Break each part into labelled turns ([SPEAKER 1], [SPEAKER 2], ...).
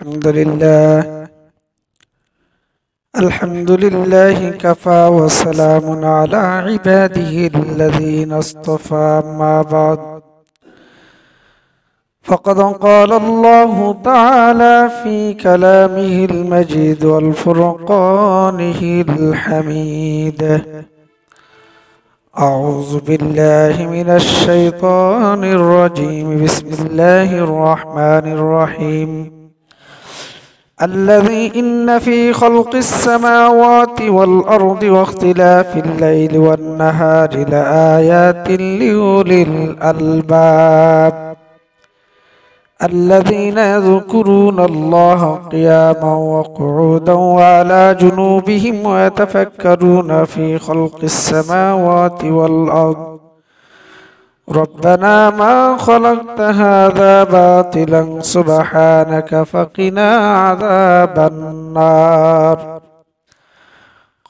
[SPEAKER 1] الحمد لله كفى وسلام على عباده الذين اصطفى. ما بعد، فقد قال الله تعالى في كلامه المجيد والفرقانه الحميد: أعوذ بالله من الشيطان الرجيم. بسم الله الرحمن الرحيم. الذي إن في خلق السماوات والأرض واختلاف الليل والنهار لآيات لأولي الألباب الذين يذكرون الله قياما وقعودا وعلى جنوبهم ويتفكرون في خلق السماوات والأرض ربنا ما خلقت هذا باطلا سبحانك فقنا عذاب النار.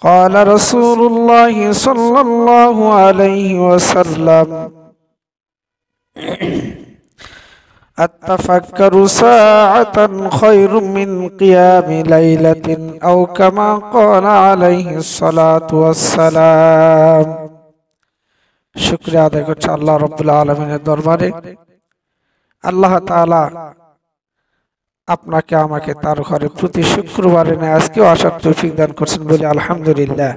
[SPEAKER 1] قال رسول الله صلى الله عليه وسلم: التفكر ساعة خير من قيام ليلة، أو كما قال عليه الصلاة والسلام। শুকরিয়া আদায় করছি আল্লাহ রাব্বুল আলামিনের দরবারে। আল্লাহ তাআলা আপনাকে আমাকে তার ঘরে প্রতি শুক্রবারে না আজকেও আসার তৌফিক দান করছেন বলে আলহামদুলিল্লাহ।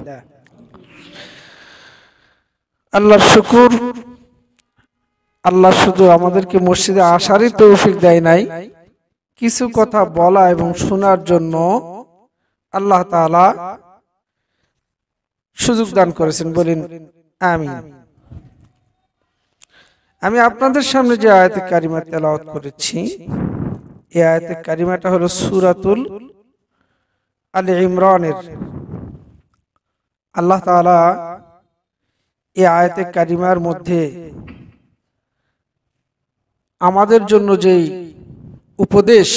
[SPEAKER 1] আল্লাহর শুকর। আল্লাহ শুধু আমাদেরকে মসজিদে আসারই তৌফিক দেয় নাই, কিছু কথা বলা এবং শোনার জন্য আল্লাহ তাআলা সুযোগ দান করেছেন, বলেন আমিন। আমি আপনাদের সামনে যে আয়াতে কারিমা তেলাওয়াত করেছি, এই আয়াতে কারিমাটা হলো সূরাতুল আলে ইমরানের। আল্লাহ তাআলা এই আয়াতে কারিমার মধ্যে আমাদের জন্য যেই উপদেশ,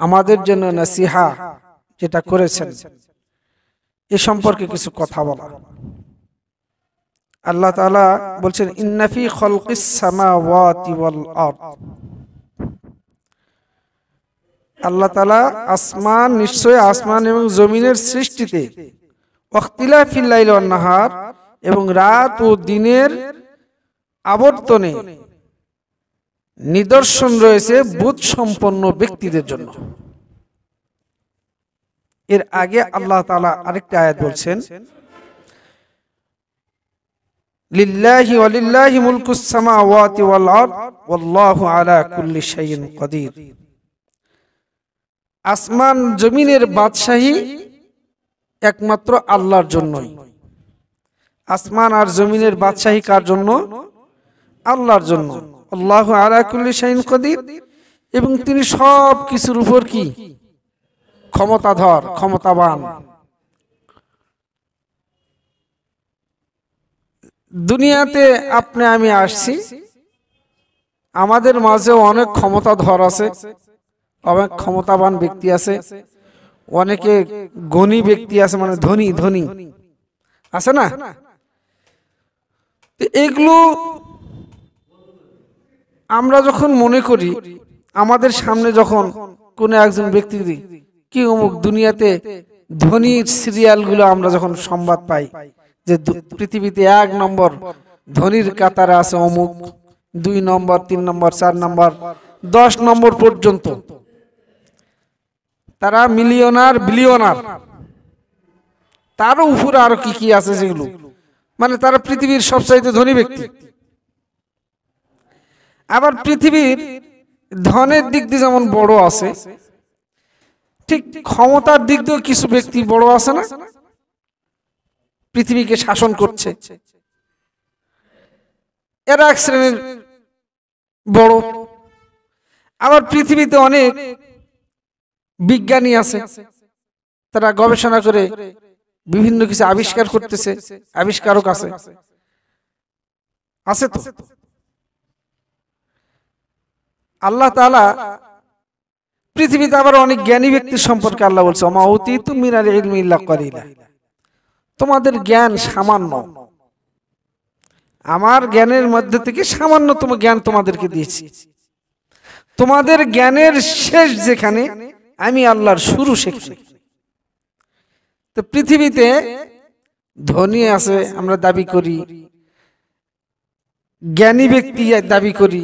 [SPEAKER 1] আমাদের জন্য নসিহা যেটা করেছেন, এ সম্পর্কে কিছু কথা বলা। আল্লাহ তাআলা বলছেন, ইন্না ফি খালকিস সামাওয়াতি ওয়াল আরদ। আল্লাহ তাআলা আসমান, নিশ্চয় আসমান এবং জমিনের সৃষ্টিতে, ওয়াখতিলাফিল লাইলি ওয়ান নাহার, এবং রাত ও দিনের আবর্তনে নিদর্শন রয়েছে বুঝ সম্পন্ন ব্যক্তিদের জন্য। এর আগে আল্লাহ তাআলা আরেকটা আয়াত বলছেন, লিল্লাহি ওয়ালিল্লাহি মুলকুস সামাওয়াতি ওয়াল আরদ ওয়াল্লাহু আলা কুল্লি শাইইন কাদির। আসমান জমিনের বাদশাহী একমাত্র আল্লাহর জন্যই। আসমান আর জমিনের বাদশাহী কার জন্য? আল্লাহর জন্য। আল্লাহু আলা কুল্লি শাইইন কাদির, এবং তিনি সব কিছুর উপর কি? ক্ষমতাধর, ক্ষমতাবান। দুনিয়াতে আপনি আমি আসছি, আমাদের মাঝে অনেক ক্ষমতাধর আছে, অনেক ক্ষমতাবান ব্যক্তি আছে, অনেকে গণী ব্যক্তি আছে, মানে ধনী ধনী আছে না? এগুলো আমরা যখন মনে করি, আমাদের সামনে যখন কোন একজন ব্যক্তি কি অমুক দুনিয়াতে ধনীর সিরিয়ালগুলো আমরা যখন সংবাদ পাই যে পৃথিবীতে 1 নম্বর ধনীর কাতারে আছে অমুক, 2 নম্বর, 3 নম্বর, 4 নম্বর, 10 নম্বর পর্যন্ত, তারা মিলিয়নার, বিলিয়নার, তারও উপরে আরো কি কি আছে যেগুলো, মানে তারা পৃথিবীর সবচাইতে ধনী ব্যক্তি। আবার পৃথিবীর ধনের দিক দিয়ে যেমন বড় আছে, ঠিক ক্ষমতার দিক দিয়েও কিছু ব্যক্তি বড় আছে না, পৃথিবীকে শাসন করছে। এরা এক শ্রেণীর বড়। আবার পৃথিবীতে অনেক বিজ্ঞানী আছে, তারা গবেষণা করে বিভিন্ন কিছু আবিষ্কার করতেছে, আবিষ্কারক আছে, আছে তো। আল্লাহ তাআলা পৃথিবীতে আবার অনেক জ্ঞানী ব্যক্তির সম্পর্কে আল্লাহ বলছে, ওমা উতিতু মিনাল ইলমি ইল্লা কলিলা। তোমাদের জ্ঞান সামান্য, আমার জ্ঞানের মধ্যে থেকে সামান্যতম জ্ঞান তোমাদেরকে দিয়েছি। তোমাদের জ্ঞানের শেষ যেখানে, আমি আল্লাহর শুরু সেখানে। তো পৃথিবীতে ধনী আছে আমরা দাবি করি, জ্ঞানী ব্যক্তি দাবি করি,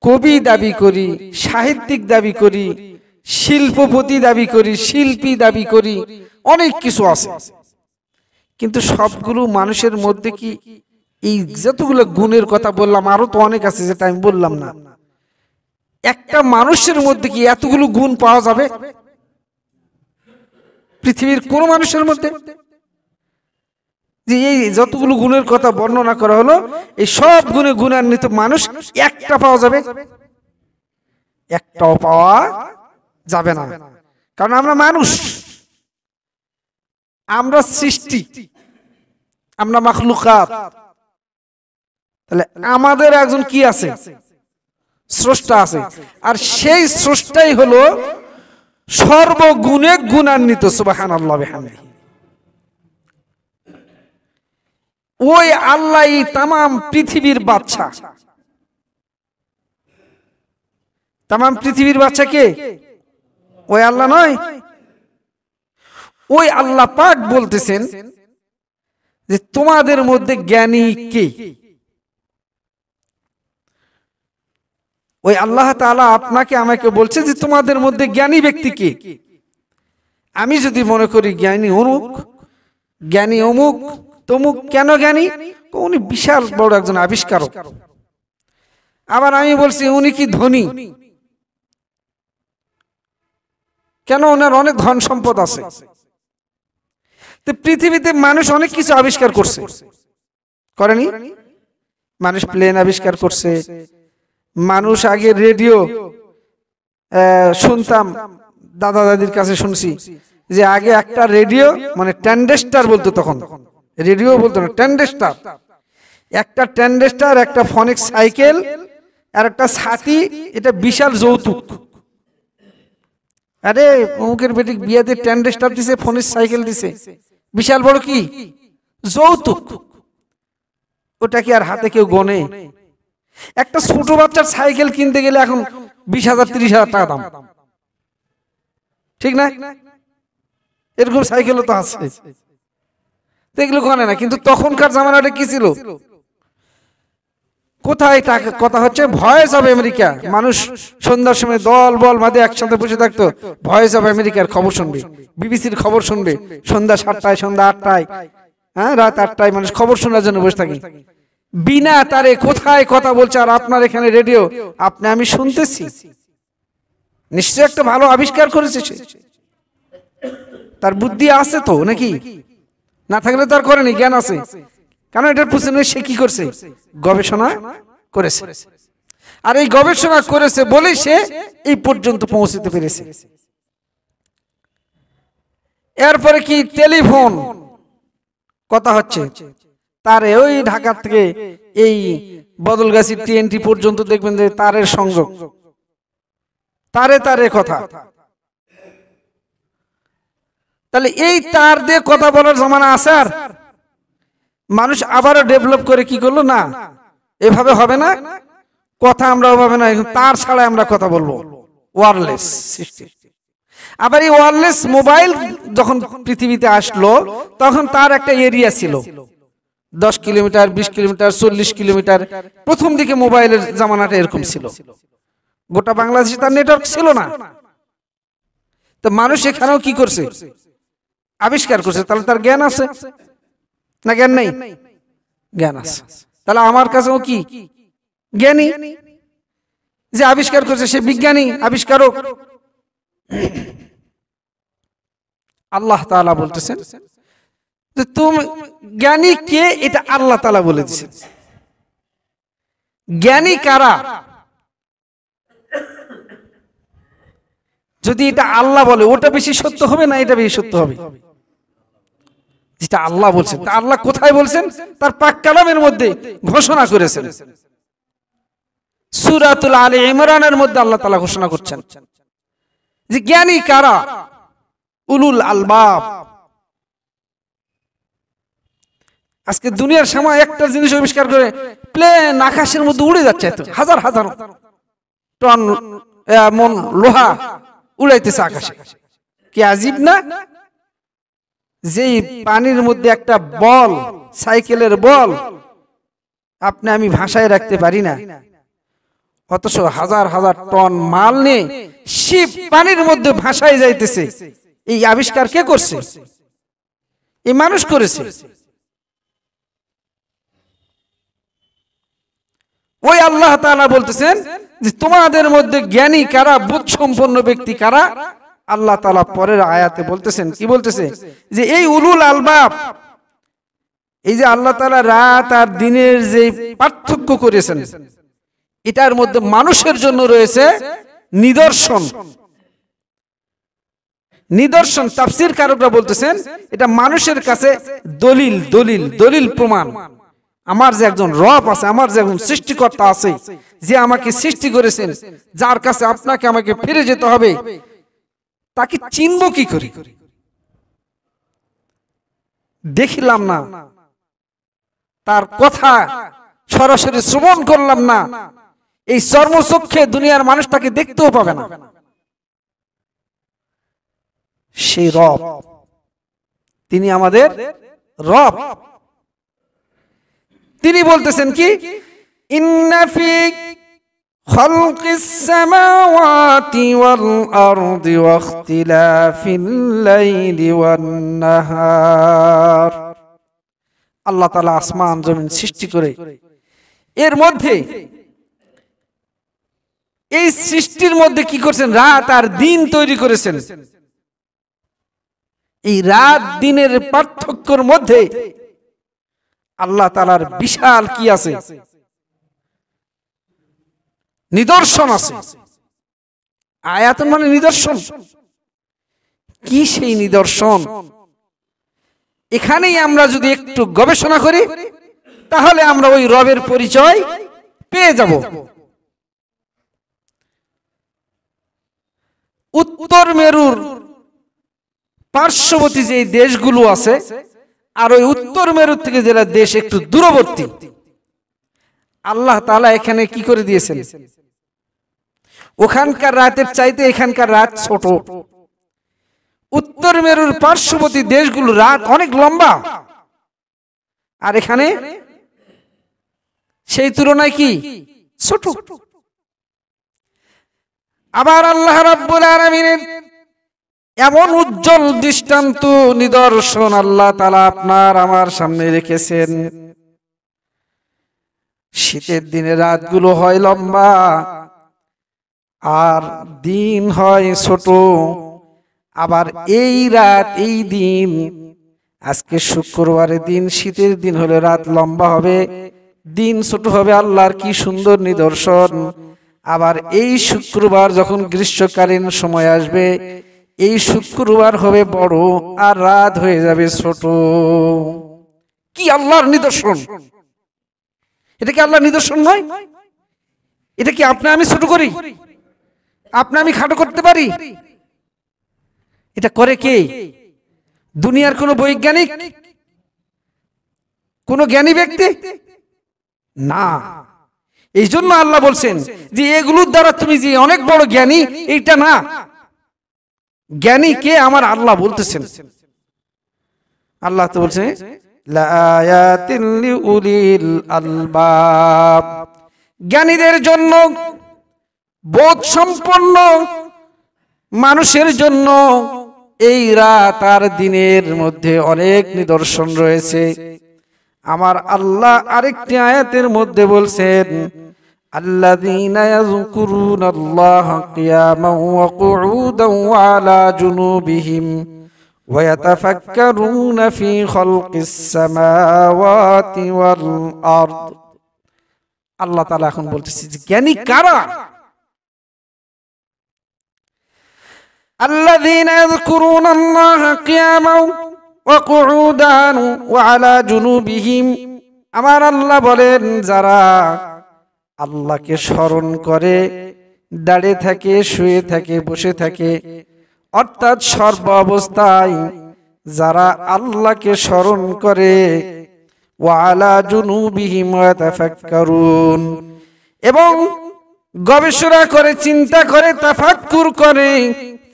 [SPEAKER 1] কবি দাবি করি, সাহিত্যিক দাবি করি, শিল্পপতি দাবি করি, শিল্পী দাবি করি, অনেক কিছু আছে। কিন্তু সবগুলো মানুষের মধ্যে কি এই যতগুলো গুণের কথা বললাম, আরো তো অনেক আছে যেটা আমি বললাম না, একটা মানুষের মধ্যে কি এতগুলো গুণ পাওয়া যাবে? পৃথিবীর কোন মানুষের মধ্যে যে এই যতগুলো গুণের কথা বর্ণনা করা হলো, এই সব গুণে গুণান্বিত মানুষ একটা পাওয়া যাবে? একটাও পাওয়া যাবে না। কারণ আমরা মানুষ, আমরা সৃষ্টি, আমরা মাখলুকাত। তাহলে আমাদের একজন কি আছে? স্রষ্টা আছে। আর সেই স্রষ্টাই হলো সর্বগুণে গুণান্বিত। সুবহানাল্লাহ বিহামদিহি। ওই আল্লাহ তামাম পৃথিবীর বাদশা। তামাম পৃথিবীর বাদশা কে? ওই আল্লাহ নয়? ওই আল্লাহ পাক বলতেছেন যে তোমাদের মধ্যে জ্ঞানী কে? ওই আল্লাহ তাআলা আপনাকে আমাকে বলছে যে তোমাদের মধ্যে জ্ঞানী ব্যক্তি কে? আমি যদি মনে করি জ্ঞানী অমুক, জ্ঞানী অমুক তমুক, কেন জ্ঞানী? উনি বিশাল বড় একজন আবিষ্কারক। আবার আমি বলছি উনি কি ধনী, কেন? ওনার অনেক ধন সম্পদ আছে। তো পৃথিবীতে মানুষ অনেক কিছু আবিষ্কার করছে, করেনি? মানুষ প্লেন আবিষ্কার করছে, মানুষ আগে রেডিও শুনতাম, দাদা দাদির কাছে শুনছি যে আগে একটা রেডিও মানে ট্যান্ডেস্টার বলতো, তখন রেডিও বলতো না, ট্যান্ডেস্টার। একটা ট্যান্ডেস্টার, একটা ফনিক সাইকেল আর একটা ছাতি, এটা বিশাল যৌতুক। আরে অমুকের বেটি বিয়েতে ট্যান্ডেস্টার দিছে, ফনিক সাইকেল দিছে, বিশাল বড় কি যৌতুক। ওটা কি আর হাতে কেউ গনে? একটা ছোট বাচ্চার সাইকেল কিনতে গেলে এখন 20,000 30,000 টাকা দাম, ঠিক না? এরকম সাইকেলও তো আছে, এগুলো গনে না। কিন্তু তখনকার জামানাটা কি ছিল? কোথায় টাকা? কথা হচ্ছে ভয়েস অফ আমেরিকা। মানুষ সন্ধ্যার সময় দল বল বাঁধে একসাথে বসে থাকতো, ভয়েস অফ আমেরিকার খবর শুনবে, বিবিসির খবর শুনবে সন্ধ্যা 7টায়, সন্ধ্যা 8টায়, হ্যাঁ রাত 8টায় মানুষ খবর শোনার জন্য বসে থাকে। বিনা তারে কোথায় কথা বলছে, আর আপনার এখানে রেডিও, আপনি আমি শুনতেছি। নিশ্চয় একটা ভালো আবিষ্কার করেছে সে, তার বুদ্ধি আছে তো নাকি? না থাকলে তো আর করেনি, জ্ঞান আছে। কারণ এটার পিছনে সে কি করছে? গবেষণা করেছে। আর এই গবেষণা করেছে বলেই সে এই পর্যন্ত পৌঁছতে পেরেছে। এরপরে কি? টেলিফোন কথা হচ্ছে, তারে ওই ঢাকা থেকে এই বদলগাছি TNT পর্যন্ত দেখবেন যে তারের সংযোগ, তারে তারে কথা। তাহলে এই তার দিয়ে কথা বলার জামানা আছে। আর মানুষ আবারও ডেভেলপ করে কি করলো, না এভাবে হবে না, কথা আমরা ওভাবে না, তার ছাড়া আমরা কথা বলবো, ওয়্যারলেস সিস্টেম। আবার এই ওয়্যারলেস মোবাইল যখন পৃথিবীতে আসলো, তখন তার একটা এরিয়া ছিল, 10 কিলোমিটার, 20 কিলোমিটার, 40 কিলোমিটার। প্রথম দিকে মোবাইলের জামানাটা এরকম ছিল, গোটা বাংলাদেশে তার নেটওয়ার্ক ছিল না। তো মানুষ এখানেও কি করছে? আবিষ্কার করছে। তাহলে তার জ্ঞান আছে না জ্ঞান নেই? জ্ঞান আছে। তাহলে আমার কাছেও কি জ্ঞানী, যে আবিষ্কার করছে সে বিজ্ঞানী, আবিষ্কারক। আল্লাহ তাআলা বলতেছেন যে তুমি জ্ঞানী কে, এটা আল্লাহ তাআলা বলে দিয়েছেন। জ্ঞানী কারা? যদি এটা আল্লাহ বলে, ওটা বেশি সত্য হবে না এটা বেশি সত্য হবে? যেটা আল্লাহ বলছেন। তা আল্লাহ কোথায় বলছেন? তার পাক কালামের মধ্যে ঘোষণা করেছেন। সূরাতুল আলে ইমরানের মধ্যে আল্লাহ তাআলা ঘোষণা করছেন যে জ্ঞানী কারা? উলুল আলবাব। আজকে দুনিয়ার সময় একটা জিনিস আবিষ্কার করে প্লেন আকাশের মধ্যে উড়ে যাচ্ছে, হাজার হাজার। টন এমন লোহা উড়াইতেছে আকাশে। কি আজীব না? যেই পানির মধ্যে একটা বল, সাইকেলের বল আপনি আমি ভাষায় রাখতে পারি না, অথচ হাজার হাজার টন মাল নিয়ে শিপ পানির মধ্যে ভাসায় যাইতেছে। এই আবিষ্কার কে করছে? এই মানুষ করেছে। ওই আল্লাহ তাআলা বলতেছেন যে তোমাদের মধ্যে জ্ঞানী কারা, বুদ্ধ সম্পন্ন ব্যক্তি কারা? আল্লাহ তাআলা পরের আয়াতে বলতেছেন, কি বলতেছে? যে এই উলুল আলবাব, এই যে আল্লাহ তাআলা রাত আর দিনের যে পার্থক্য করেছেন, এটার মধ্যে মানুষের জন্য রয়েছে নিদর্শন। নিদর্শন তাফসীর কারকরা বলতেছেন এটা মানুষের কাছে দলিল, দলিল, দলিল, প্রমাণ। আমার যে একজন রব আছে, আমার যে একজন সৃষ্টিকর্তা আছে, যে আমাকে সৃষ্টি করেছেন, যার কাছে আপনাকে আমাকে ফিরে যেতে হবে, তাকে চিনব কি করে? দেখিলাম না, তার কথা সরাসরি শ্রবণ করলাম না, এই চর্মচক্ষে দুনিয়ার মানুষ তাকে দেখতেও পাবে না। সেই রব, তিনি আমাদের রব। তিনি বলতেছেন কি? ইন্না ফি খালকিস সামাওয়াতি ওয়াল আরদি ওয়া ইখতিলাফিল লাইলি ওয়ান নাহার। আল্লাহ তাআলা আসমান জমিন সৃষ্টি করে এর মধ্যে, এই সৃষ্টির মধ্যে কি করছেন? রাত আর দিন তৈরি করেছেন। এই রাত দিনের পার্থক্যের মধ্যে আল্লাহ তাআলার বিশাল কি আছে? নিদর্শন আছে। আয়াত মানে নিদর্শন। কি সেই নিদর্শন? এখানেই আমরা যদি একটু গবেষণা করি তাহলে আমরা ওই রবের পরিচয় পেয়ে যাব। উত্তর মেরুর পার্শ্ববর্তী যে দেশগুলো আছে, আর ওই উত্তর মেরু থেকে যেটা দেশ একটু দূরবর্তী, আল্লাহ তাআলা এখানে কি করে দিয়েছেন? ওখানকার রাতের চাইতে এখানকার রাত ছোট। উত্তর মেরুর পার্শ্ববর্তী দেশগুলো রাত অনেক লম্বা, আর এখানে সেই তুলনায় কি ছোট। আবার আল্লাহ রাব্বুল আলামিনের এমন উজ্জ্বল দৃষ্টান্ত, নিদর্শন আল্লাহ তাআলা আপনার আমার সামনে রেখেছেন। শীতের দিনে রাতগুলো হয় লম্বা আর দিন হয় ছোট। আবার এই রাত, এই দিন, আজকে শুক্রবারের দিন, শীতের দিন হলে রাত লম্বা হবে, দিন ছোট হবে। আল্লাহর কি সুন্দর নিদর্শন। আবার এই শুক্রবার যখন গ্রীষ্মকালীন সময় আসবে, এই শুক্রবার হবে বড় আর রাত হয়ে যাবে ছোট। কি আল্লাহর নিদর্শন! এটা কি আল্লাহর নিদর্শন নয়? এটা কি আপনি আমি ছোট করি? আপনি আমি খাটো করতে পারি? এটা করে কে? দুনিয়ার কোন বৈজ্ঞানিক, কোন জ্ঞানী ব্যক্তি? না। এই জন্য আল্লাহ বলছেন যে এগুলোর দ্বারা তুমি যে অনেক বড় জ্ঞানী, এইটা না। জ্ঞানী কে? আমার আল্লাহ বলতেছেন। আল্লাহ তো বলছে লায়াতিন লিউলিল আলবাব, জ্ঞানীদের জন্য, বোধ সম্পন্ন মানুষের জন্য এই রাত আর দিনের মধ্যে অনেক নিদর্শন রয়েছে। আমার আল্লাহ আরেকটি আয়াতের মধ্যে বলছেন আল্লাযীনা ইয়াযকুরুনাল্লাহা কিয়ামান ওয়া কুউদান ওয়া আলা জুনুবিহিম ওয়া ইয়াতাফাক্কারুনা ফি খালকিস সামাওয়াতি ওয়াল আরদ। আল্লাহ তাআলা এখন বলতেছে যে জ্ঞানী কারা? আল্লাযীনা ইয়াযকুরুনাল্লাহা কিয়ামান ওয়া কুউদান ওয়া আলা জুনুবিহিম। আমার আল্লাহ বলেন যারা আল্লাহকে স্মরণ করে, দাঁড়িয়ে থাকে, শুয়ে থাকে, বসে থাকে, অর্থাৎ সর্ব অবস্থায় যারা আল্লাহকে স্মরণ করে, ওয়া আলা জুনুবিহিম ওয়া তাফাক্কারুন, এবং গবেষণা করে, চিন্তা করে, তাফাক্কুর করে,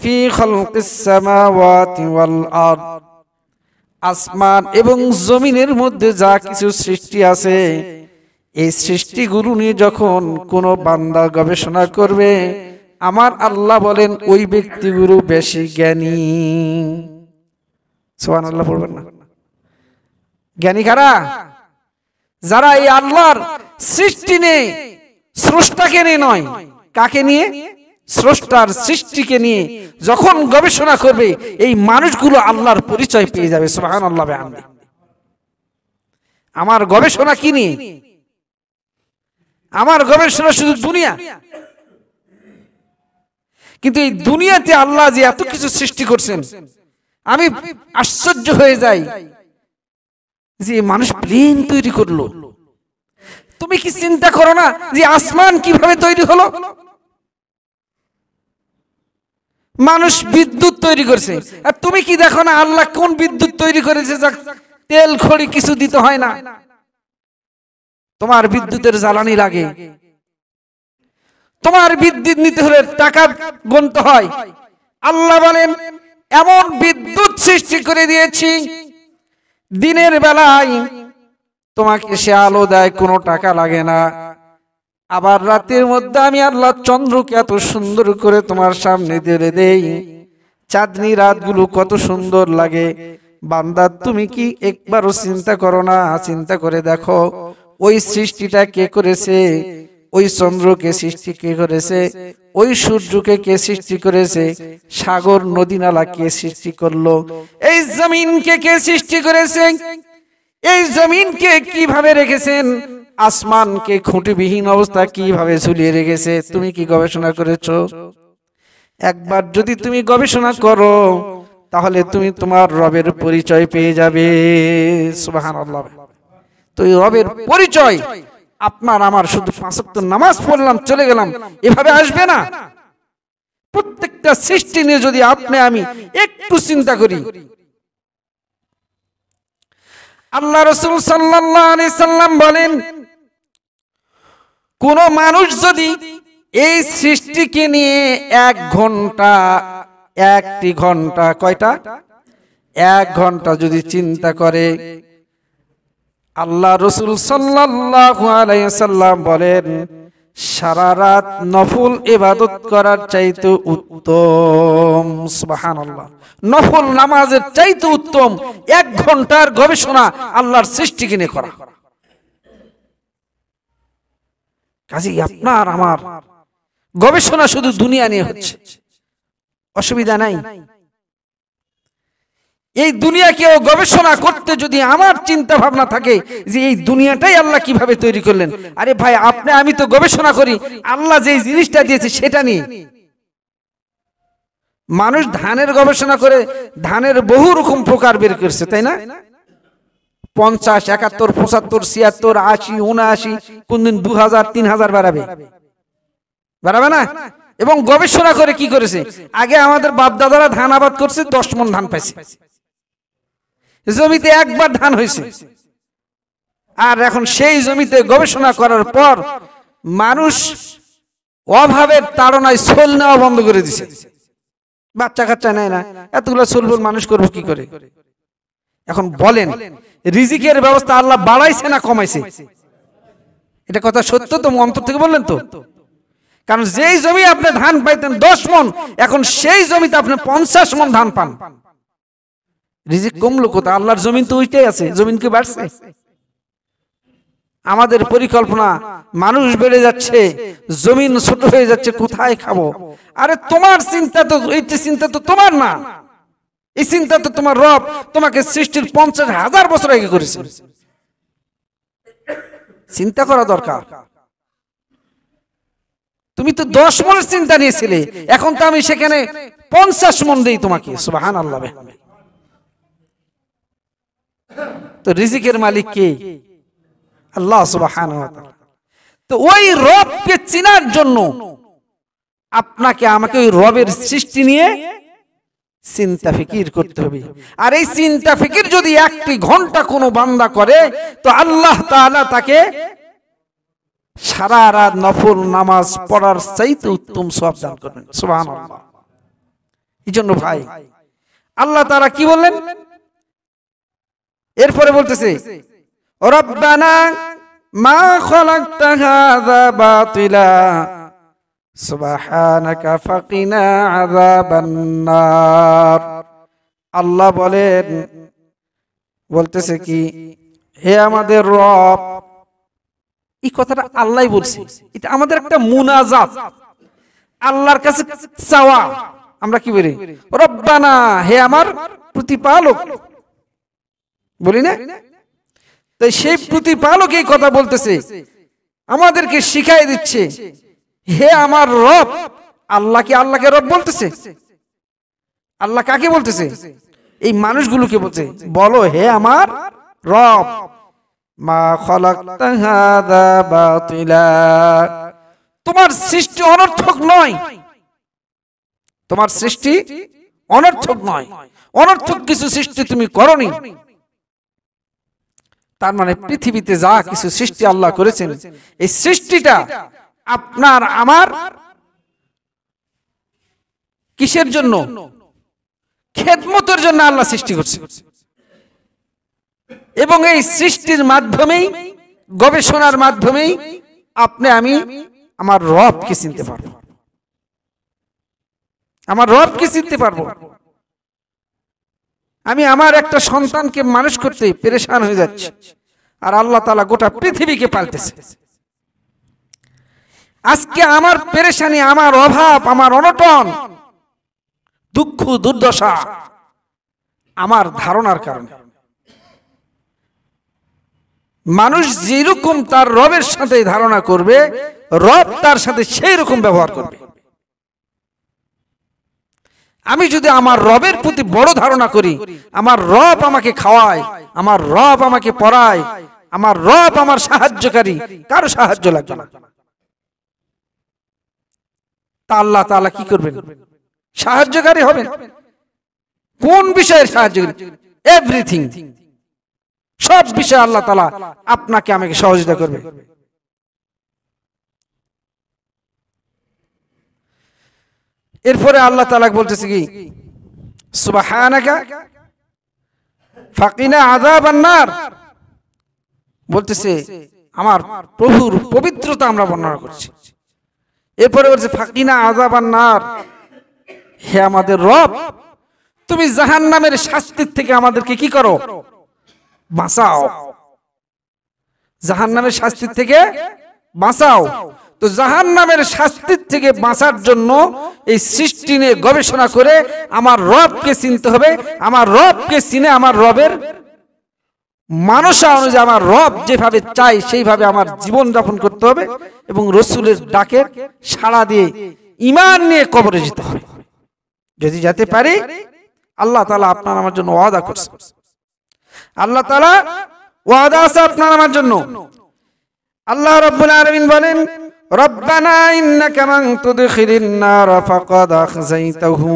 [SPEAKER 1] ফি খালকিস সামাওয়াতি ওয়াল আরদ, আসমান এবং জমিনের মধ্যে যা কিছু সৃষ্টি আছে, এই সৃষ্টিগুলো নিয়ে যখন কোনো বান্দা গবেষণা করবে, আমার আল্লাহ বলেন ওই ব্যক্তিগুলো বেশি জ্ঞানী। সুবহানাল্লাহ পড়বেন না? জ্ঞানী কারা? যারা এই আল্লাহর সৃষ্টি নিয়ে, স্রষ্টাকে নিয়ে নয়, কাকে নিয়ে? স্রষ্টার সৃষ্টিকে নিয়ে যখন গবেষণা করবে, এই মানুষগুলো আল্লাহর পরিচয় পেয়ে যাবে। সুবহানাল্লাহ বিহামদিহি। আমার গবেষণা কি নিয়ে? আমার গবেষণা শুধু দুনিয়া, কিন্তু এই দুনিয়াতে আল্লাহ যে এত কিছু সৃষ্টি করছেন, আমি আশ্চর্য হয়ে যাই যে মানুষ প্লেন তৈরি করলো। তুমি কি চিন্তা করো না যে আসমান কিভাবে তৈরি হলো? মানুষ বিদ্যুৎ তৈরি করছে, আর তুমি কি দেখো না আল্লাহ কোন বিদ্যুৎ তৈরি করেছে, তেল খড়ি কিছু দিতে হয় না, তোমার বিদ্যুতের জ্বালানি লাগে, তোমার বিদ্যুৎ নিতে হলে টাকা গুনতে হয়। আল্লাহ বলেন এমন বিদ্যুৎ সৃষ্টি করে দিয়েছি, দিনের বেলায় তোমাকে সে আলো দেয়, কোনো টাকা লাগে না। আবার রাতের মধ্যে আমি আল্লাহ চন্দ্রকে এত সুন্দর করে তোমার সামনে দিয়ে দেই, চাঁদনি রাতগুলো কত সুন্দর লাগে। বান্দা তুমি কি একবারও চিন্তা করো না? চিন্তা করে দেখো ওই সৃষ্টিটা কে করেছে? ওই চন্দ্রকে সৃষ্টি কে করেছে? ওই সূর্যকে কে সৃষ্টি করেছে? সাগর নদী নালা কে সৃষ্টি করলো? এই জমিনকে কে সৃষ্টি করেছে? এই জমিনকে কিভাবে রেখেছেন? আসমানকে খুঁটিবিহীন অবস্থা কিভাবে ঝুলিয়ে রেখেছে? তুমি কি গবেষণা করেছো? একবার যদি তুমি গবেষণা করো, তাহলে তুমি তোমার রবের পরিচয় পেয়ে যাবে। সুবহানাল্লাহ। তো এই রবের পরিচয় আপনার আমার শুধু 5 ওয়াক্ত নামাজ পড়লাম চলে গেলাম এভাবে আসবে না। প্রত্যেকটা সৃষ্টি নিয়ে যদি আপনি আমি একটু চিন্তা করি, আল্লাহ রাসূল সাল্লাল্লাহু আলাইহি সাল্লাম বলেন, কোন মানুষ যদি এই সৃষ্টিকে নিয়ে 1 ঘন্টা, একটি ঘন্টা, কয়টা? 1 ঘন্টা যদি চিন্তা করে, আল্লাহ রাসূল সাল্লাল্লাহু আলাইহি সাল্লাম বলেন সারা রাত নফল ইবাদত করার চাইতে উত্তম। সুবহানাল্লাহ। নফল নামাজের চাইতে উত্তম 1 ঘন্টার গবেষণা আল্লাহর সৃষ্টিকে নিয়ে করা। কাজেই আপনার আমার গবেষণা শুধু দুনিয়া নিয়ে হচ্ছে, অসুবিধা নাই। এই দুনিয়াকেও গবেষণা করতে যদি আমার চিন্তা ভাবনা থাকে যে এই দুনিয়াটাই আল্লাহ কিভাবে তৈরি করলেন, আরে ভাই আপনি আমি তো গবেষণা করি আল্লাহ যে জিনিসটা দিয়েছে সেটা নিয়ে। মানুষ ধানের গবেষণা করে ধানের বহু রকম প্রকার বের করছে, তাই না? 50, 71, 75, 76, 80, 79, কোনদিন 2000, 3000 বাড়াবে, বাড়াবে না? এবং গবেষণা করে কি করেছে, আগে আমাদের বাপ দাদারা ধান আবাদ করছে, 10 মণ ধান পাইছে, জমিতে একবার ধান হয়েছে। আর এখন সেই জমিতে গবেষণা করার পর মানুষ অভাবের তাড়নায় সোল নেওয়া বন্ধ করে দিছে। বাচ্চা কাচ্চা নেয় না, এতগুলো সোলবল মানুষ করবো কি করে? এখন বলেন রিজিকের ব্যবস্থা আল্লাহ বাড়াইছে না কমাইছে? এটা কথা সত্য তো? অন্তর থেকে বললেন তো? কারণ যেই জমি আপনি ধান পাইতেন 10 মণ, এখন সেই জমিতে আপনি 50 মণ ধান পান। রিজিক কমলো কোথায়? আল্লাহর জমিন তো ওইটাই আছে, জমিন কি বাড়ছে? আমাদের পরিকল্পনা মানুষ বেড়ে যাচ্ছে, জমিন ছোট হয়ে যাচ্ছে, কোথায় খাবো? আরে তোমার চিন্তা তো, এই চিন্তা তো তোমার না, এই চিন্তা তো তোমার রব তোমাকে সৃষ্টির 50,000 বছর আগে করেছে। চিন্তা করা দরকার। তুমি তো 10 মণের চিন্তা নিয়েছিলে, এখন তো আমি সেখানে 50 মণ দেই তোমাকে। সুবহানাল্লাহ। তো রিজিকের মালিক কে? আল্লাহ সুবহানাহু ওয়া তাআলা। তো ওই রবকে চেনার জন্য আপনাকে আমাকে ওই রবের সৃষ্টি নিয়ে চিন্তা ফিকির করতে হবে। আর এই চিন্তা ফিকির যদি 1 ঘন্টা কোনো বান্দা করে, তো আল্লাহ তাআলা তাকে সারা রাত নফল নামাজ পড়ার চাইতে উত্তম সওয়াব দান করবেন। সুবহানাল্লাহ। এই জন্য ভাই আল্লাহ তাআলা কি বললেন, এরপরে বলতেছে রব্বানা মা খালাকতা হাযা বাতিলা সুবহানাকা ফাকিনা আযাবান নার। আল্লাহ বলেন, বলতেছে কি, হে আমাদের রব, এই কথাটা আল্লাহই বলছে, এটা আমাদের একটা মুনাজাত, আল্লাহর কাছে চাওয়া। আমরা কি বলি, রব্বানা, হে আমার প্রতিপালক, বলি না? তো সেই প্রতিপালক এই কথা বলতেছে, আমাদেরকে শিখাই দিচ্ছে, হে আমার রব। আল্লাহ কি আল্লাহকে রব বলতেছে? আল্লাহ কাকে বলতেছে? এই মানুষগুলোকে বলছে, বলো হে আমার রব, মা খালাকতা হাযা বাতিলা, তোমার সৃষ্টি অনর্থক নয়, তোমার সৃষ্টি অনর্থক নয়, অনর্থক কিছু সৃষ্টি তুমি করনি। তার মানে পৃথিবীতে যা কিছু সৃষ্টি আল্লাহ করেছেন, এই সৃষ্টিটা আপনার আমার কিসের জন্য? খেদমতের জন্য আল্লাহ সৃষ্টি করছে। এবং এই সৃষ্টির মাধ্যমেই, গবেষণার মাধ্যমেই আপনি আমি আমার রবকে চিনতে পারবো, আমার রবকে চিনতে পারবো। আমি আমার একটা সন্তানকে মানুষ করতে পেরেশান হয়ে যাচ্ছে, আর আল্লাহ তাআলা গোটা পৃথিবীকে পাল্টেছে। আজকে আমার পেরেশানি, আমার অভাব, আমার অনটন, দুঃখ দুর্দশা আমার ধারণার কারণে। মানুষ যেরকম তার রবের সাথে ধারণা করবে, রব তার সাথে সেই রকম ব্যবহার করবে। আমি যদি আমার রবের প্রতি বড় ধারণা করি, আমার রব আমাকে খাওয়ায়, আমার রব আমাকে পড়ায়, আমার রব আমার সাহায্যকারী, কারো সাহায্য লাগবে না, তা আল্লাহ তাআলা কি করবেন? সাহায্যকারী হবেন। কোন বিষয়ের সাহায্যকারী? এভরিথিং, সব বিষয়ে আল্লাহ তাআলা আপনাকে আমাকে সহযোগিতা করবে। এরপরে আল্লাহ তাআলা বলতেছে কি, সুবহানাকা ফাকিনা আযাবান নার, বলতেছে আমার প্রভুর পবিত্রতা আমরা বর্ণনা করছি। এরপরে বলছে ফাকিনা আযাবান নার, হে আমাদের রব, তুমি জাহান্নামের শাস্তির থেকে আমাদেরকে কি করো? বাঁচাও। জাহান্নামের শাস্তির থেকে বাঁচাও। তো জাহান্নামের শাস্তির থেকে বাঁচার জন্য এই সৃষ্টি নিয়ে গবেষণা করে আমার রবকে চিনতে হবে। আমার রবকে চিনে আমার রবের মানসা অনুযায়ী আমার রব যেভাবে চাই সেইভাবে আমার জীবন যাপন করতে হবে, এবং রসুলের ডাকের সাড়া দিয়ে ঈমান নিয়ে কবরে যেতে হবে। যদি যেতে পারি, আল্লাহ তাআলা আপনার আমার জন্য ওয়াদা করছে। আল্লাহ তাআলা ওয়াদা আছে আপনার আমার জন্য। আল্লাহ রাব্বুল আলামিন বলেন, রব্বানা ইন্নাকা মান তুদখিলিন নার ফাকাদ আখযাইতাহু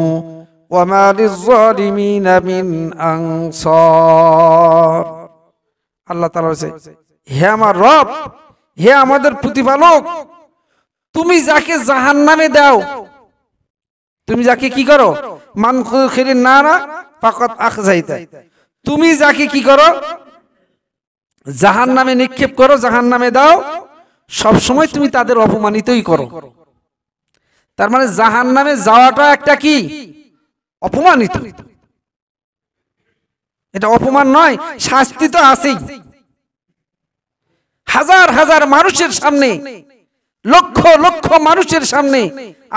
[SPEAKER 1] ওয়া মা লিয-যালিমিনা মিন আনসার। আল্লাহ তাআলা বলেছে, হে আমার রব, হে আমাদের প্রতিপালক, তুমি যাকে জাহান্নামে দাও, তুমি যাকে কি করো? মান তুদখিলিন নার ফাকাদ আখযাইতা, তুমি যাকে কি করো? জাহান্নামে নিক্ষেপ করো, জাহান্নামে দাও, সব সময় তুমি তাদের অপমানিতই করো। তার মানে জাহান্নামে যাওয়াটা একটা কি? অপমানিত। এটা অপমান নয়, শাস্তি তো আছেই। হাজার হাজার মানুষের সামনে, লক্ষ লক্ষ মানুষের সামনে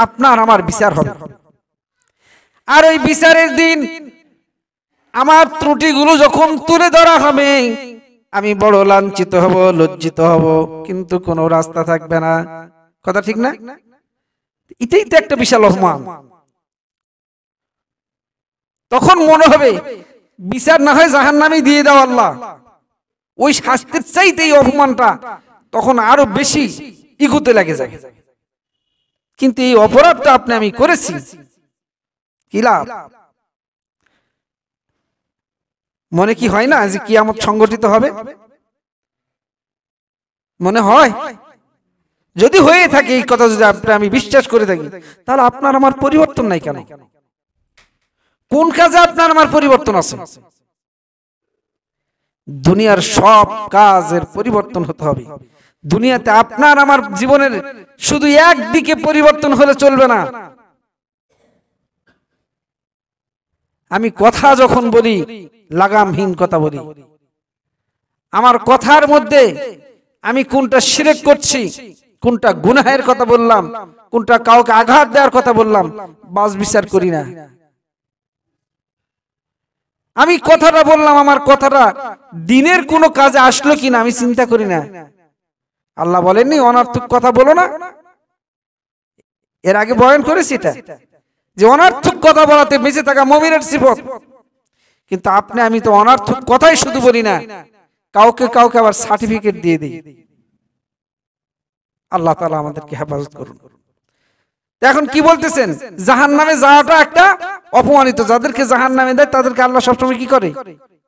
[SPEAKER 1] আপনার আমার বিচার হবে। আর ওই বিচারের দিন আমার ত্রুটিগুলো যখন তুলে ধরা হবে, আমি বড় লাঞ্ছিত হব, লজ্জিত হব, কিন্তু কোনো রাস্তা থাকবে না। কথা ঠিক না? এটাই তো একটা বিশাল অপমান। তখন মনে হবে বিচার না হয় জাহান্নামে দিয়ে দাও আল্লাহ, ওই শাস্তির চাইতে এই অপমানটা তখন আরো বেশি ইগোতে লাগে যায়। কিন্তু এই অপরাধটা আপনি আমি করেছি, কি লাভ? মনে কি হয় না যে কিয়ামত সংগঠিত হবে? মনে হয়? যদি হয়ে থাকে এই কথা যদি আমি বিশ্বাস করে থাকি, তাহলে আপনার আমার পরিবর্তন নাই কেন? কোন কাজে আপনার আমার পরিবর্তন আছে? দুনিয়ার সব কাজের পরিবর্তন হতে হবে। দুনিয়াতে আপনার আমার জীবনের শুধু একদিকে পরিবর্তন হলে চলবে না। আমি কথা যখন বলি লাগামহীন কথা বলি, আমার কথার মধ্যে আমি কোনটা শিরক করছি, কোনটা গুনাহের কথা বললাম, কোনটা কাউকে আঘাত দেওয়ার কথা বললাম, বাস বিচার করি না। আমি কথাটা বললাম, আমার কথাটা দিনের কোনো কাজে আসলো কিনা আমি চিন্তা করি না। আল্লাহ বলেননি অনর্থক কথা বলো না? এর আগে বয়ান করেছি এটা, যে অনর্থক কথা বলাতে বেঁচে থাকা মুমিনের সিফত। কিন্তু আপনি আমি তো অনর্থক কথাই শুধু বলি না, কাউকে কাউকে আবার সার্টিফিকেট দিয়ে দিই। আল্লাহ তাআলা আমাদেরকে হেফাজত করুন। এখন কি বলতেছেন? জাহান্নামে যাওয়াটা একটা অপমানিত। যাদেরকে জাহান্নামে দেয় তাদেরকে আল্লাহ সবসময় কি করে?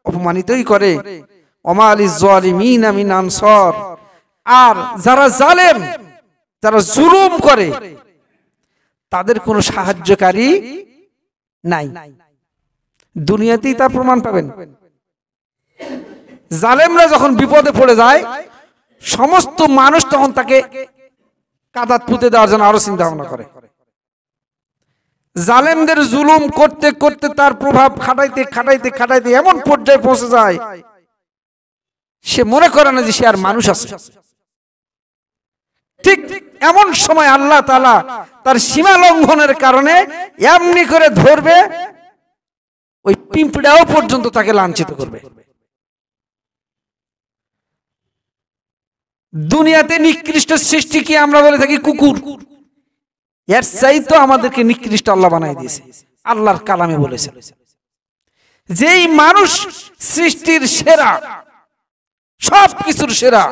[SPEAKER 1] অপমানিতই করে। ওমা লিজ জালিমিনা মিন আনসার। আর যারা জালেম, যারা জুলুম করে, তাদের কোনো সাহায্যকারী নাই। দুনিয়াতেই তার প্রমাণ পাবেন। জালেমরা যখন বিপদে পড়ে যায়, সমস্ত মানুষ তখন তাকে কাদাত পুঁতে দেওয়ার জন্য আরো চিন্তা ভাবনা করে। জালেমদের জুলুম করতে করতে তার প্রভাব খাটাইতে খাটাইতে খাটাইতে এমন পর্যায়ে পৌঁছে যায়, সে মনে করে না যে সে আর মানুষ আছে। ঠিক এমন সময় আল্লাহ তাআলা তার সীমা লঙ্ঘনের কারণে এমনি করে ধরবে, ওই পিঁপড়াও পর্যন্ত তাকে লাঞ্ছিত করবে। দুনিয়াতে নিকৃষ্ট সৃষ্টি কি আমরা বলে থাকি কুকুর, এর চাইতো আমাদেরকে নিকৃষ্ট আল্লাহ বানাই দিয়েছে। আল্লাহর কালামে বলেছে, যেই মানুষ সৃষ্টির সেরা, সবকিছুর সেরা,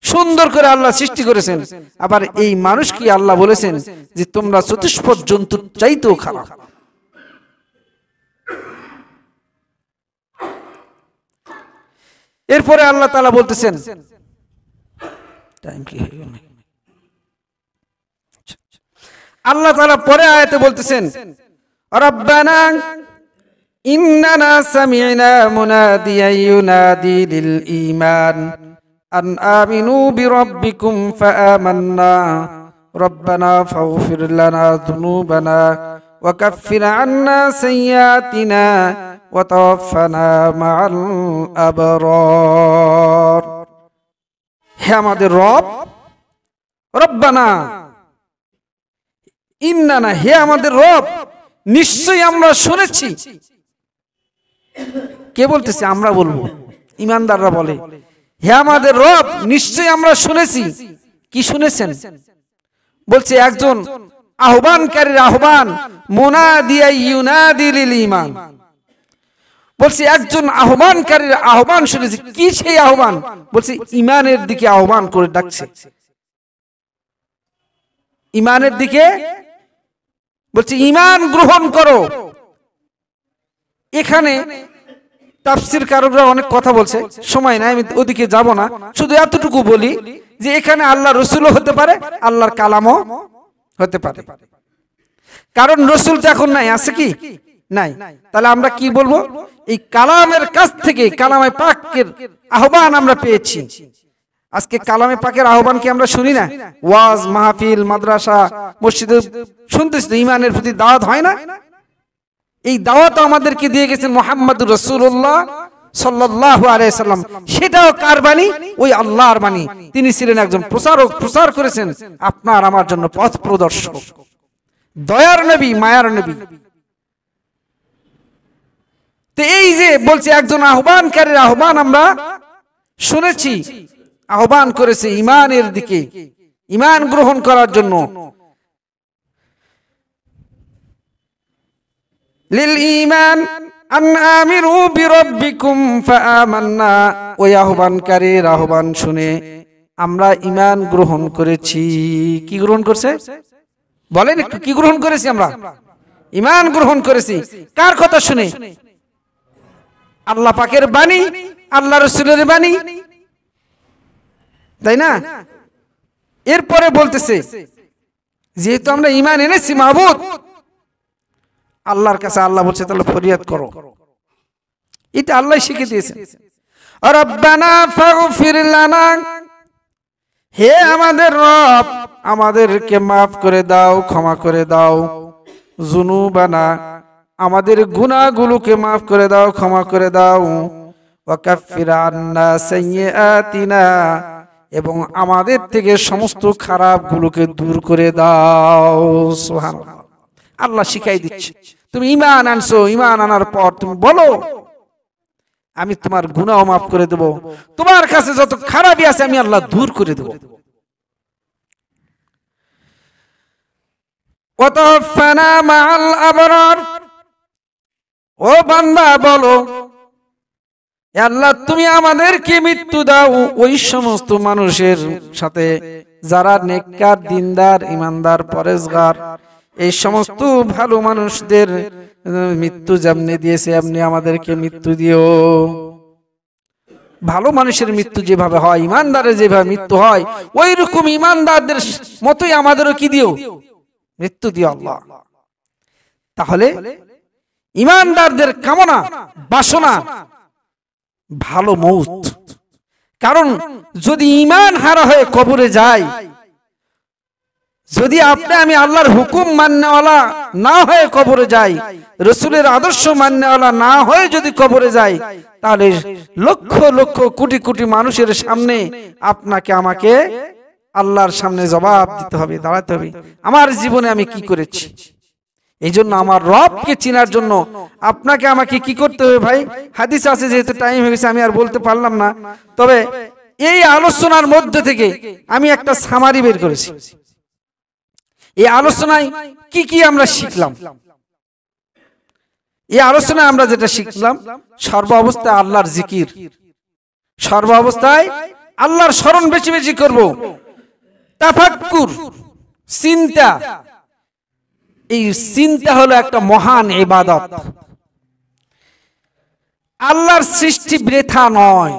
[SPEAKER 1] সুন্দর করে আল্লাহ সৃষ্টি করেছেন, আবার এই মানুষ কি আল্লাহ বলেছেন যে তোমরা চতুষ্পদ জন্তুর চাইতেও খারাপ। এরপরে আল্লাহ তাআলা বলতেছেন, টাইম কি হয়ে গেল? আল্লাহ তাআলা পরে আয়াতে বলতেছেন, রব্বানা ইন্নানা সামি'না মুনাদিয়ান ইউনাদি লিল ঈমান আন আমিনু বিরাব্বিকুম ফাআমান্না রব্বানা ফাগফির লানা যুনুবানা ওয়া কাফফির আন্না সাইয়্যাতিনা ওয়া তাওয়াফফানা মা'আল আবরার। হে আমাদের রব, রব্বানা ইন্নানা, হে আমাদের রব, নিশ্চয়ই আমরা শুনেছি। কে বলতেছে? আমরা বলবো, ইমানদাররা বলে, হে আমাদের রব, নিশ্চয়ই আমরা শুনেছি। কি শুনেছেন? বলছে একজন আহ্বানকারীর আহ্বান, মুনাদিয়া ইউনাদি লিল ঈমান। বলছে একজন আহ্বানকারীর আহ্বান শুনেছি। কি সেই আহ্বান? বলছে ঈমানের দিকে আহ্বান করে ডাকছে। ঈমানের দিকে বলছে ঈমান গ্রহণ করো। এখানে তাফসীর কারকরা অনেক কথা বলছে, সময় নাই, আমি ওদিকে যাব না। শুধু এতটুকু বলি যে এখানে আল্লাহ রসুলও হতে পারে, আল্লাহর কালামও হতে পারে। কারণ রসুল তো এখন নাই, আছে কি? নাই। তাহলে আমরা কি বলবো? এই কালামের কাছ থেকে কালামে পাকের আহ্বান আমরা পেয়েছি। আজকে কালামে পাকের আহ্বান কি আমরা শুনি না? ওয়াজ মাহফিল, মাদ্রাসা, মসজিদে শুনতেছি তো, ঈমানের প্রতি দাওয়াত হয় না? এই দাওয়াত আমাদেরকে দিয়ে গেছেন মুহাম্মদুর রাসূলুল্লাহ সাল্লাল্লাহু আলাইহি সাল্লাম। সেটাও কার বাণী? ওই আল্লাহর বাণী। তিনি ছিলেন একজন প্রচারক, প্রচার করেছেন আপনার আমার জন্য পথ প্রদর্শক, দয়ার নবী, মায়ার নবী। তো এই যে বলছে একজন আহ্বানকারীর আহ্বান আমরা শুনেছি, আহ্বান করেছে ঈমানের দিকে, ঈমান গ্রহণ করার জন্য। লিল ঈমান আন আমিরু বিরাব্বিকুম ফাআমান্না। ওই আহ্বানকারীর আহ্বান শুনে আমরা ঈমান গ্রহণ করেছি। কি গ্রহণ করছে? বলেন একটু, কি গ্রহণ করেছি? আমরা ঈমান গ্রহণ করেছি। কার কথা শুনে? আল্লাহ পাকের বাণী, আল্লাহ রাসূলের বাণী, তাই না? এরপরে বলতেছে যেহেতু আমরা ঈমান এনেছি মাবুদ আল্লাহর কাছে, আল্লাহ বলছে তাহলে ফরিয়াদ করো। এটা আল্লাহ শিখে দিয়েছেন। রব্বানা ফাগফির লানা, হে আমাদের রব আমাদেরকে মাফ করে দাও, ক্ষমা করে দাও। যুনুবানা, আমাদের গুনাহগুলোকে মাফ করে দাও, ক্ষমা করে দাও। ওয়া কাফির আন্না সাইয়্যাতিনা, এবং আমাদের থেকে সমস্ত খারাপগুলোকে দূর করে দাও। সুবহানাল্লাহ। আল্লাহ শিখাই দিচ্ছে, তুমি ঈমান আনছো, ঈমান আনার পর তুমি বলো আমি তোমার গুনাহ মাফ করে দেব, তোমার কাছে যত খারাপই আছে আমি আল্লাহ দূর করে দেব। ওয়াতাওয়াফানা মাআল আবরার, ও বান্দা বলো আল্লাহ তুমি আমাদেরকে মৃত্যু দাও ওই সমস্ত মানুষের সাথে যারা নেককার, দিনদার, ইমানদার, পরেজগার, এই সমস্ত ভালো মানুষদের মৃত্যু যেমনি দিয়েছে এমনি আমাদেরকে মৃত্যু দিও। ভালো মানুষের মৃত্যু যেভাবে হয়, ইমানদারের যেভাবে মৃত্যু হয়, ওই রকম ইমানদারদের মতোই আমাদেরও কি দিও, মৃত্যু দিও আল্লাহ। তাহলে ইমানদারদের কামনা, বাসনা ভালো মৌত। কারণ যদি ঈমান হারা হয়ে কবরে যায়, যদি আপনি আমি আল্লাহর হুকুম মাননেওয়ালা না হয়ে কবরে যাই, রাসূলের আদর্শ মাননেওয়ালা না হয়ে যদি কবরে যাই, তাহলে লক্ষ লক্ষ কোটি কোটি মানুষের সামনে আপনাকে আমাকে আল্লাহর সামনে জবাব দিতে হবে, দাঁড়াতে হবে, আমার জীবনে আমি কি করেছি। এই জন্য আমার রবকে চিনার জন্য আপনাকে আমাকে কি করতে হবে ভাই? হাদিস আছে, যেহেতু টাইম হয়ে গেছে আমি আর বলতে পারলাম না, তবে এই আলোচনার মধ্যে থেকে আমি একটা সামারি বের করেছি। এই আলোচনায় কি কি আমরা শিখলাম? এই আলোচনায় আমরা যেটা শিখলাম, সর্ব অবস্থায় আল্লাহর জিকির, সর্ব অবস্থায় আল্লাহর স্মরণ বেশি বেশি করব। তাফাক্কুর, চিন্তা, এই চিন্তা হলো একটা মহান ইবাদত। আল্লাহর সৃষ্টি বৃথা নয়,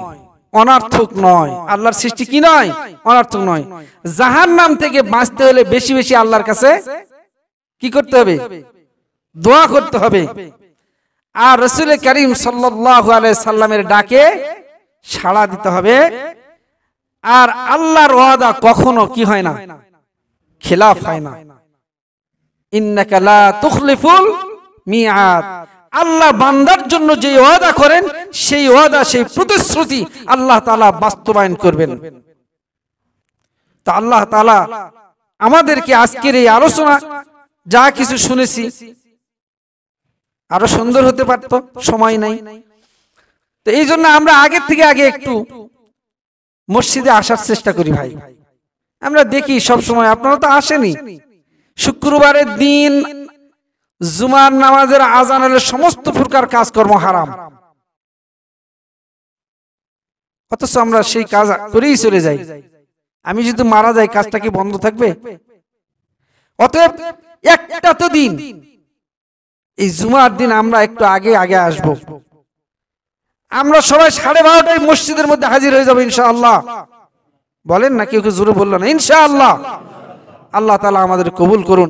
[SPEAKER 1] অনর্থক নয়। আল্লাহর সৃষ্টি কি নয়? অনর্থক নয়। জাহান্নাম থেকে বাঁচতে হলে বেশি বেশি আল্লাহর কাছে কি করতে হবে? দোয়া করতে হবে। আর রাসূল করিম সাল্লাল্লাহু আলাইহি সাল্লামের ডাকে সাড়া দিতে হবে। আর আল্লাহর ওয়াদা কখনো কি হয় না? খিলাফ হয় না। ইন্নাকা লা তুখলিফুল মিআদ। আল্লাহ বান্দার জন্য যে ওয়াদা করেন, সেই ওয়াদা, সেই প্রতিশ্রুতি আল্লাহ তাআলা বাস্তবায়ন করবেন। তা আল্লাহ তাআলা আমাদেরকে আজকের এই আলোচনা যা কিছু শুনেছি আরো সুন্দর হতে পারত, সময় নাই। তো এই জন্য আমরা আগের থেকে আগে একটু মসজিদে আসার চেষ্টা করি ভাই। আমরা দেখি সব সময়, আপনারা তো আসেনি, শুক্রবারের দিন জুমার নামাজের আজান হলে সমস্ত প্রকার কাজকর্ম হারাম, অথচ আমরা সেই কাজ করেই চলে যাই। আমি যদি মারা যাই কাজটা কি বন্ধ থাকবে? অতএব একটা তো দিন, এই জুমার দিন আমরা একটু আগে আগে আসব। আমরা সবাই 12:30টায় মসজিদের মধ্যে হাজির হয়ে যাবো ইনশাআল্লাহ। বলেন না, কেউ জোরে বললো না ইনশাআল্লাহ। আল্লাহ তাআলা আমাদের কবুল করুন।